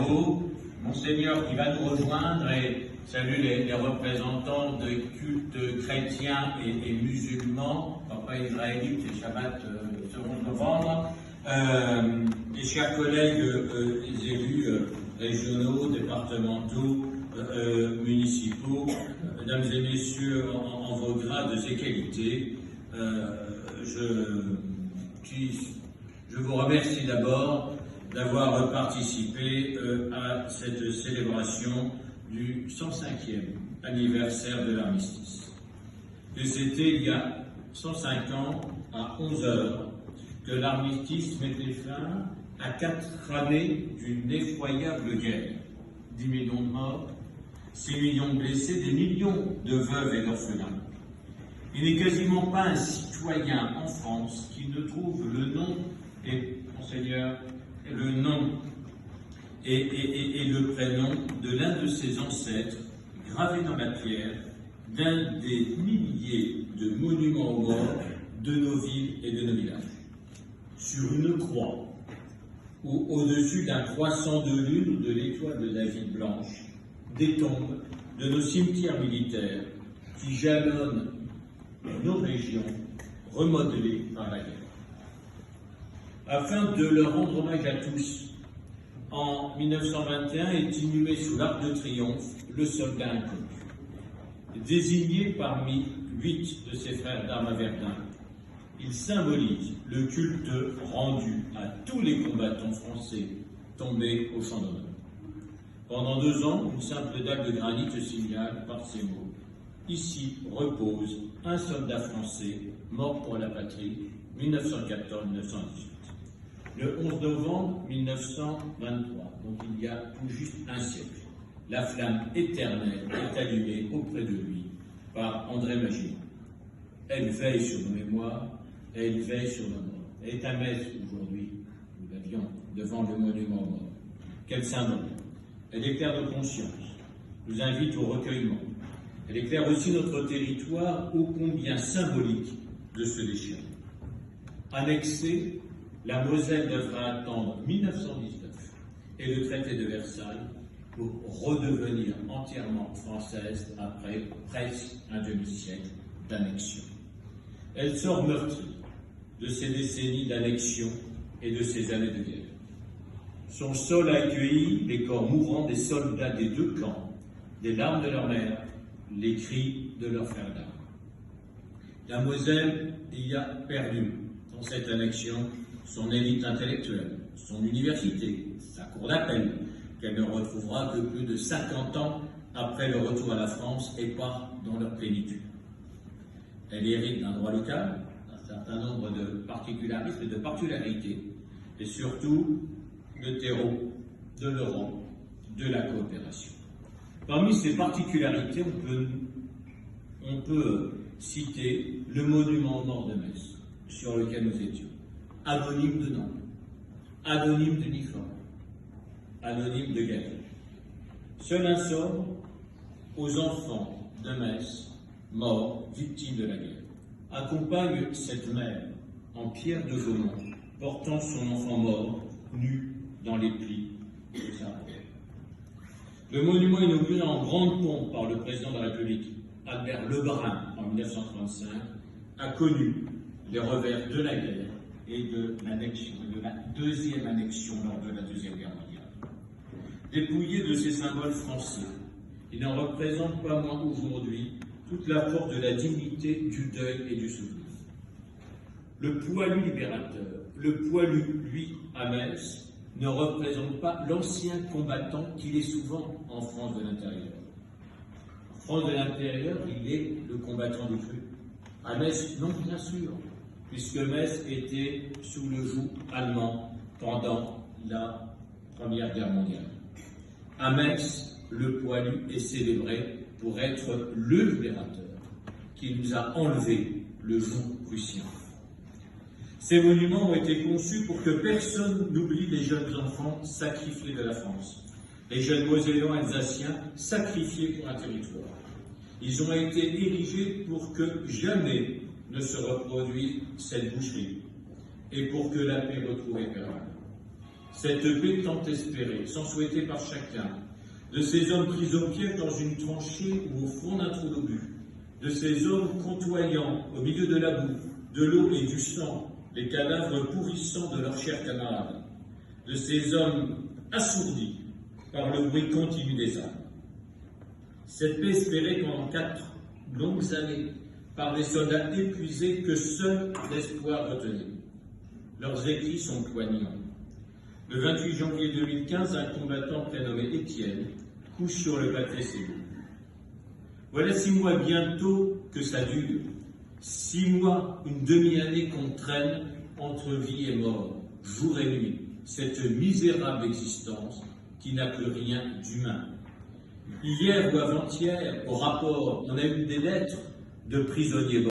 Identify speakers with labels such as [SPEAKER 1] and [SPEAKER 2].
[SPEAKER 1] vous, Monseigneur qui va nous rejoindre, et salue les représentants de cultes chrétiens et musulmans, papa israélite et Shabbat 2 novembre, les chers collègues les élus régionaux, départementaux, municipaux, mesdames et messieurs, en vos grades et qualités, je vous remercie d'abord d'avoir participé à cette célébration du 105e anniversaire de l'armistice. Que c'était il y a 105 ans, à 11 heures, que l'armistice mettait fin à 4 années d'une effroyable guerre. 10 millions de morts, 6 millions de blessés, des millions de veuves et d'orphelins. Il n'est quasiment pas un citoyen en France qui ne trouve le nom, et Monseigneur, le nom et le prénom de l'un de ses ancêtres, gravé dans la pierre, d'un des milliers de monuments aux morts de nos villes et de nos villages. Sur une croix, ou au-dessus d'un croissant de lune ou de l'étoile de David blanche, des tombes de nos cimetières militaires qui jalonnent nos régions remodelées par la guerre. Afin de leur rendre hommage à tous, en 1921 est inhumé sous l'Arc de Triomphe le soldat inconnu. Désigné parmi 8 de ses frères d'armes à Verdun, il symbolise le culte rendu à tous les combattants français tombés au champ d'honneur. Pendant 2 ans, une simple dague de granit signale par ces mots: ici repose un soldat français mort pour la patrie, 1914-1918. Le 11 novembre 1923, donc il y a tout juste un siècle, la flamme éternelle est allumée auprès de lui par André Maginot. Elle veille sur nos mémoires, elle veille sur nos morts. Elle est à Metz aujourd'hui, nous l'avions, devant le monument aux morts. Quel symbole! Elle éclaire nos consciences, nous invite au recueillement. Elle éclaire aussi notre territoire ô combien symbolique de ce déchirement. Annexée, la Moselle devra attendre 1919 et le traité de Versailles pour redevenir entièrement française après presque un demi-siècle d'annexion. Elle sort meurtrie de ces décennies d'annexion et de ces années de guerre. Son sol a accueilli les corps mourants des soldats des 2 camps, les larmes de leur mère, les cris de leurs frères d'armes. La Moselle y a perdu, dans cette annexion, son élite intellectuelle, son université, sa cour d'appel, qu'elle ne retrouvera que plus de 50 ans après le retour à la France et pas dans leur plénitude. Elle hérite d'un droit local, d'un certain nombre de particularismes et de particularités, et surtout de terreau, de l'Europe, de la coopération. Parmi ces particularités, on peut citer le monument aux morts de Metz, sur lequel nous étions. Anonyme de nom, anonyme d'uniforme, anonyme de guerre. Seul un sort aux enfants de Metz, morts, victimes de la guerre. Accompagne cette mère en pierre de Gaumont, portant son enfant mort, nu dans les plis de sa robe. Le monument inauguré en grande pompe par le président de la République, Albert Lebrun, en 1935, a connu les revers de la guerre et de l'annexion, de la deuxième annexion lors de la Deuxième Guerre mondiale. Dépouillé de ses symboles français, il n'en représente pas moins aujourd'hui toute la force de la dignité, du deuil et du souvenir. Le poilu libérateur, le poilu, lui, à Metz, ne représente pas l'ancien combattant qu'il est souvent en France de l'intérieur. En France de l'intérieur, il est le combattant du cru. À Metz, non, bien sûr, puisque Metz était sous le joug allemand pendant la Première Guerre mondiale. À Metz, le poilu est célébré pour être le libérateur qui nous a enlevé le joug prussien. Ces monuments ont été conçus pour que personne n'oublie les jeunes enfants sacrifiés de la France, les jeunes Mosellans alsaciens sacrifiés pour un territoire. Ils ont été érigés pour que jamais ne se reproduise cette boucherie et pour que la paix retrouvée perdure. Cette paix tant espérée, sans souhaiter par chacun, de ces hommes pris au piège dans une tranchée ou au fond d'un trou d'obus, de ces hommes côtoyant au milieu de la boue, de l'eau et du sang, les cadavres pourrissants de leurs chers camarades, de ces hommes assourdis par le bruit continu des armes. Cette paix espérée pendant 4 longues années par des soldats épuisés que seul l'espoir retenait. Leurs écrits sont poignants. Le 28 janvier 2015, un combattant prénommé Étienne couche sur le papier cellule. Voilà 6 mois bientôt que ça dure. 6 mois, une demi-année qu'on traîne entre vie et mort, jour et nuit. Cette misérable existence qui n'a plus rien d'humain. Hier ou avant-hier, au rapport, on a eu des lettres de prisonniers